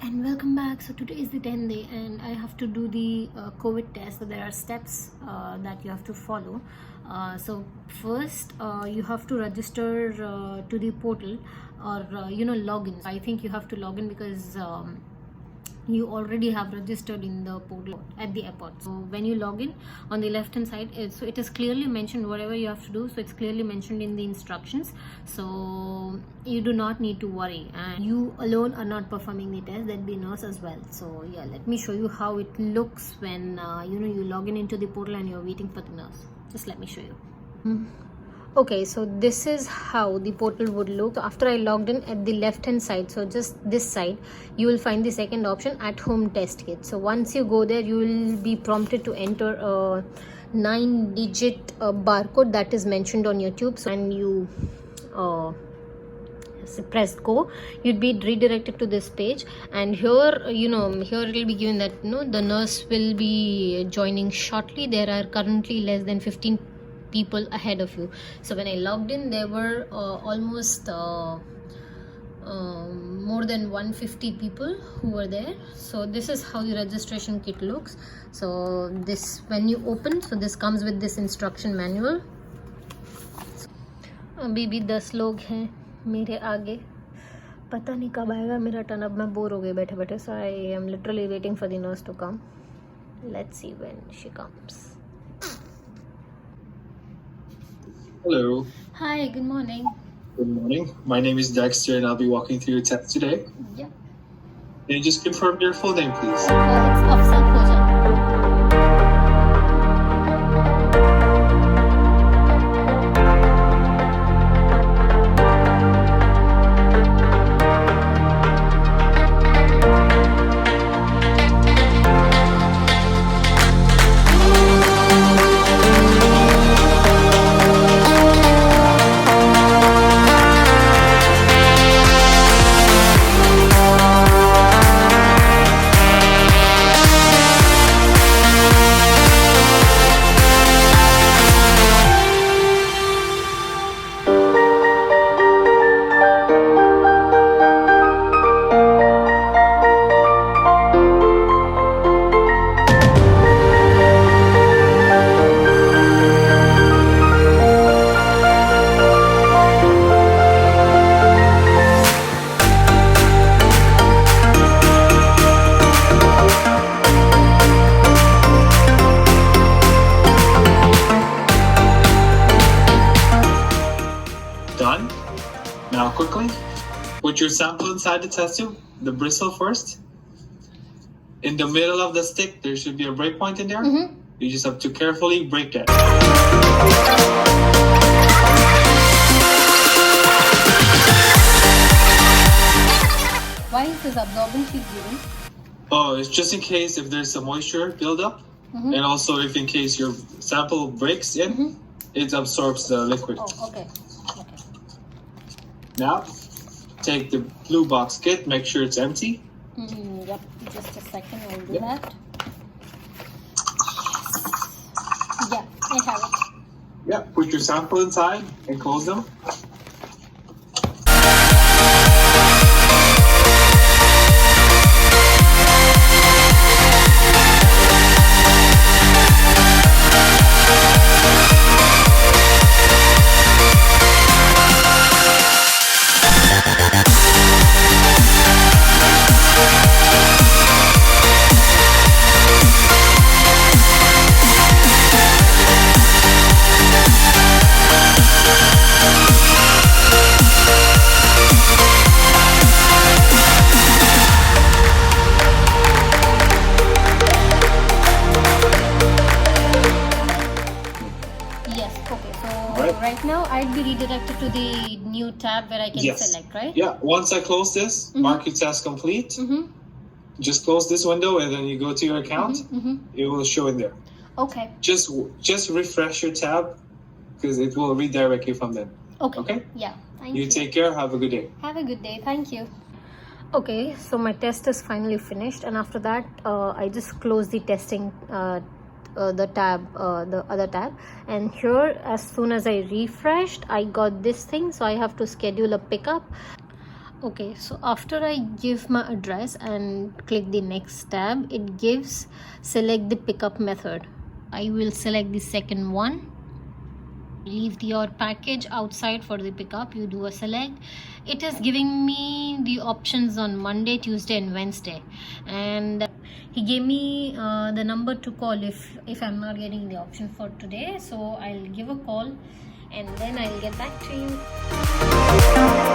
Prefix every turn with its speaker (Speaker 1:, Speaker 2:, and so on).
Speaker 1: and welcome back. So today is the 10th day and I have to do the COVID test. So there are steps that you have to follow. So first you have to register to the portal or log in. I think you have to log in because you already have registered in the portal at the airport. So when you log in, on the left hand side, it is clearly mentioned whatever you have to do. So it's clearly mentioned in the instructions, so you do not need to worry, and you alone are not performing the test, there'll be nurse as well. So yeah, let me show you how it looks when you log in into the portal and you're waiting for the nurse. Just let me show you. Okay, so this is how the portal would look. So after I logged in, at the left hand side, so just this side, you will find the second option, at home test kit. So once you go there, you will be prompted to enter a 9-digit barcode that is mentioned on your tube. So when you press go, you'd be redirected to this page, and here here it will be given that the nurse will be joining shortly. There are currently less than 15 people ahead of you. So when I logged in, there were almost more than 150 people who were there. So this is how the registration kit looks. So this, when you open, so this comes with this instruction manual. अभी भी 10 लोग हैं मेरे आगे, पता नहीं कब आएगा मेरा टर्न. अब मैं बोर हो गई बैठे बैठे. So I am literally waiting for the nurse to come. Let's see when she comes.
Speaker 2: Hello.
Speaker 1: Hi, good morning.
Speaker 2: Good morning. My name is Dexter and I'll be walking through your test today.
Speaker 1: Yeah.
Speaker 2: Can you just confirm your full name, please?
Speaker 1: It's Afsar Khoja.
Speaker 2: Done. Now quickly, put your sample inside the test tube, the bristle first. In the middle of the stick, there should be a break point in there. You just have to carefully break that.
Speaker 1: Why is this absorbent sheet given?
Speaker 2: Oh, it's just in case if there's some moisture buildup, and also if in case your sample breaks in, it absorbs the liquid.
Speaker 1: Oh, okay.
Speaker 2: Now, take the blue box kit, make sure it's empty.
Speaker 1: Yep, just a second, I'll do that. Yeah, I have it.
Speaker 2: Yeah, put your sample inside and close them.
Speaker 1: Right now, I'd be redirected to the new tab where I can select, right?
Speaker 2: Yeah, once I close this, mark your test complete. Just close this window and then you go to your account. It will show in there.
Speaker 1: Okay.
Speaker 2: Just refresh your tab because it will redirect you from there. Okay?
Speaker 1: Yeah, thank you.
Speaker 2: You take care. Have a good day.
Speaker 1: Have a good day. Thank you. Okay, so my test is finally finished, and after that, I just close the testing the other tab, and here as soon as I refreshed, I got this thing. So I have to schedule a pickup. Okay, so after I give my address and click the next tab, it gives select the pickup method. I will select the second one. Leave your package outside for the pickup. You do a select. It is giving me the options on Monday, Tuesday and Wednesday, and he gave me the number to call if I'm not getting the option for today. So I'll give a call and then I'll get back to you.